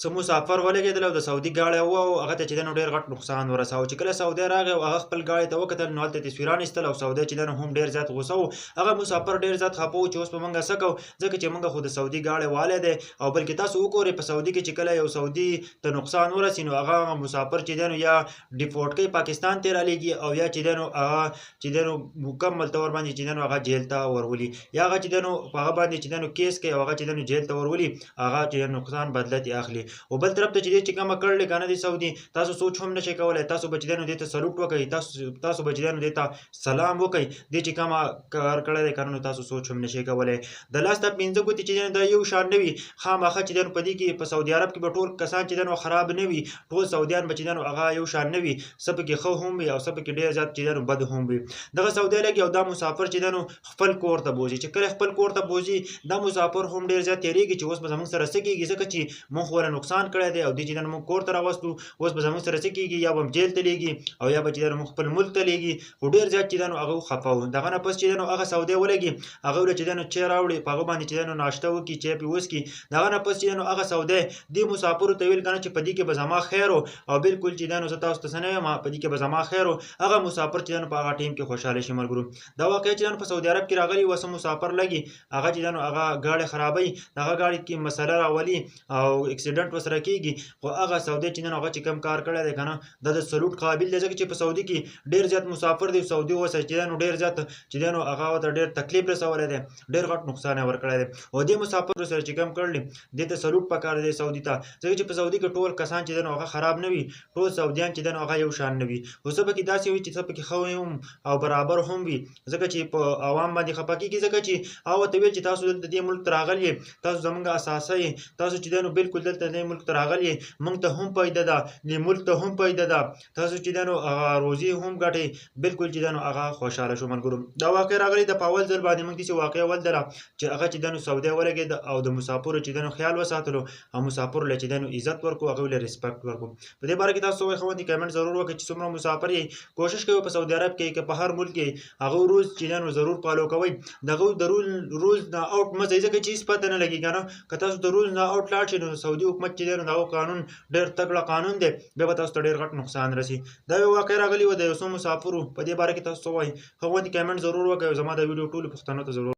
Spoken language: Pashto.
څه مسافر ولګېدل او د سعودي ګاډی وه او هغه ته چې دی نو ډېر غټ نقصان ورساوه. چې کله سعودي راغی او هغه خپل ګاډي ته وکتل نو هلته تصویران ایستل او سعودي چې دی نو هم ډېر زیات غوسه و. هغه مسافر ډېر زیات خفه و چې اوس به موږ څه کوو، ځکه چې موږ خو د سعودي ګاډی والی دی او بلکې تاسو وګورئ په سعودي کې چې کله یو سعودي ته نقصان ورسي نو هغه مسافر چې دی نو یا ډیپورټ کوي پاکستان ته رالېږي او یا چې دی نو هغه چې دی نو مکمل طور باندې چې دی نو هغه جیل ته ورولي یا هغه چې دی نو په هغه باندې چې دی نو کیس کوي او هغه چې دی نو جیل ته ورولي، هغه چې نقصان بدله ترې اخلي. او بل طرف ته چې دی چې کومه کړلې که نه دی سعودي، تاسو سوچ هم نشئ کولی، تاسو به چې دی نو دې ته سلوټ وکئ، تاسو به چې دی نو دې ته سلام وکئ. دې چې کومه کار کړی دی که نه نو تاسو سوچ هم نشئ کولی. د لاس ته پنځه ګوتې چې دی نو دا یو شان نه وي، خامخا چې دی نو په دې کې په سعودي عرب کې به ټول کسان چې دی نو خراب نه وي، ټول سعودیان به چې دی نو هغه یو شان نه وي، څه پکې ښه هم وي او څه پکې ډېر زیات چې دی نو بد هم وي. دغه سعودي لګي او دا مسافر چې دی نو خپل کور ته بوځي. چې کله خپل کور ته بوځي دا مسافر هم ډېر زیات تېرېږي چې اوس به زموږ سره څه کېږي، ځکه چې موږ خو له نقصان کړی دی او دې چې دی نو موږ کور ته راوستو، اوس به زموږ سره څه کېږي، یا به هم جیل ته لېږي او یا به چې دی نو موږ خپل ملک ته لېږي. خو ډېر زیات چې دی نو هغه خفه و. دغه نه پس چې دی نو هغه سعودي ولګي، هغه ورته چې دی نو چای راوړي، په هغه باندې چې دی نو ناشته وکړي، چای پې وڅښي. دغه نه پس چې دی نو هغه سعودي دې مسافرو ته ویل که نه چې په دې کې به زما خیر و او بالکل چې دی نو زه تاسو ته څه نه یم، په دې کې به زما خیر و. هغه مسافر چې دی نو په هغه ټایم کې خوشحاله شي ملګرو. دا واقعه چې دی نو په سعودي عرب کې راغلي و، څه مسافر لګي هغه چې دی نو هغه ګاډی خرابوي، د هغه ګاډي کې مسله راولي او اکسیډنټ ورسره کېږي. خو هغه سعودي چې دی نو هغه چې کوم کار کړی دی که نه دا د سلوټ قابل دی، ځکه چې په سعودي کې ډېر زیات مسافر دی. سعودي اوس چې دی نو ډېر زیات چې دی نو هغه ورته ډېر تکلیف رسولی دی، ډېر غټ نقصان یې ورکړی دی. او دې مسافرو سره چې کوم کړلي دې ته سلوټ پکار دی سعودي ته، ځکه چې په سعودي کې ټول کسان چې دی نو هغه خراب نه وي، ټول سعودیان چې دی نو هغه یو شان نه وي. خو څه پکې داسې وي چې څه پکې ښه هم او برابر هم وي، ځکه چې په عوام باندې خفه کېږي، ځکه چې هغه ورته ویل چې تاسو دلته دې ملک ته راغلي یې، تاسو زموږ اساسه یې، تاسو چې دی نو بالکل دلته دې ملک ته راغلي یې، موږ ته هم فایده ده، دې ملک ته هم فایده ده، تاسو چې دی نو هغه روزي هم ګټئ. بالکل چې دی نو هغه خوشحاله شو ملګرو. دا واقع راغلی د په اول ځل باندې موږ داسې واقعه ولدله چې هغه چې دی نو سعودي ولګېد او د مسافرو چې دی نو خیال وساتلو او مسافرو له چې دی نو عزت ورکړو، هغوی له رسپکټ ورکړو. په دې باره کې تاسو څه وایئ ښه کمنټ ضرور وکړئ. چې څومره مسافر یې کوشش کوئ په سعودي عرب کې که په هر ملک کې هغه رولز چې دی نو ضرور فالو کوئ. د هغوی د رولز نه آوټ مه ځئ، ځکه چې هېڅ پته نه لګي که نه، که تاسو د رولز نه آوټ لاړ شئ نو سعودي حکومت چې دی نو د هغو قانون ډېر تکړه قانون دی، بیا به تاسو ته ډېر غټ نقصان رسي. دا یو واقعه راغلې وه د یو څو مسافرو. په دې باره کې تاسو څه وایئ ښه کمنټ ضرور وکړئ او زما د ویډیو ټولو پوښتنو ته ضرور